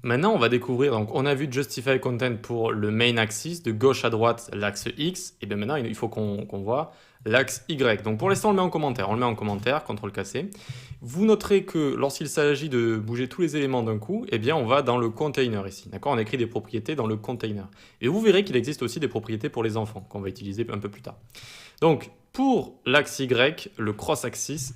Maintenant, on va découvrir, donc on a vu Justify Content pour le main axis, de gauche à droite, l'axe X, et bien maintenant il faut qu'on voit l'axe Y. Donc pour l'instant, on le met en commentaire, CTRL-C. Vous noterez que lorsqu'il s'agit de bouger tous les éléments d'un coup, eh bien on va dans le container ici, d'accord? On écrit des propriétés dans le container. Et vous verrez qu'il existe aussi des propriétés pour les enfants, qu'on va utiliser un peu plus tard. Donc pour l'axe Y, le cross-axis,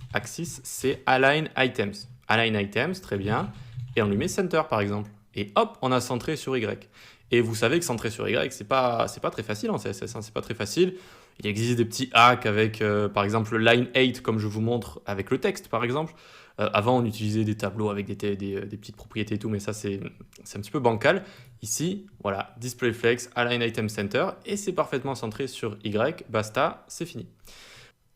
c'est Align Items. Align Items, très bien. Et on lui met Center par exemple. Et hop, on a centré sur Y. Et vous savez que centrer sur Y, c'est pas très facile en CSS, hein, c'est pas très facile. Il existe des petits hacks avec, par exemple, line 8, comme je vous montre, avec le texte, par exemple. Avant, on utilisait des tableaux avec des petites propriétés et tout, mais ça, c'est un petit peu bancal. Ici, voilà, Display Flex, Align Item Center, et c'est parfaitement centré sur Y. Basta, c'est fini.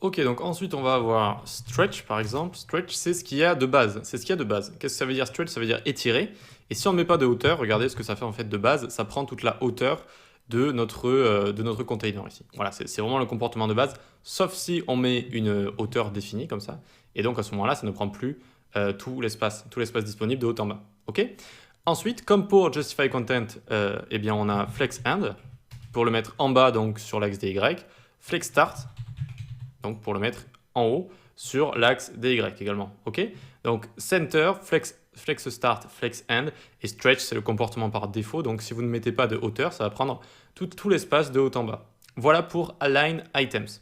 Ok, donc ensuite on va avoir stretch par exemple. Stretch, c'est ce qu'il y a de base. C'est ce qu'il y a de base. Qu'est-ce que ça veut dire stretch? Ça veut dire étirer. Et si on ne met pas de hauteur, regardez ce que ça fait en fait de base. Ça prend toute la hauteur de notre container ici. Voilà, c'est vraiment le comportement de base, sauf si on met une hauteur définie comme ça. Et donc à ce moment-là, ça ne prend plus tout l'espace disponible de haut en bas. Ok. Ensuite, comme pour Justify Content, eh bien on a Flex End pour le mettre en bas donc sur l'axe des Y. Flex Start donc pour le mettre en haut sur l'axe DY également. Ok. Donc center, flex start, flex end et stretch, c'est le comportement par défaut. Donc si vous ne mettez pas de hauteur, ça va prendre tout l'espace de haut en bas. Voilà pour align items.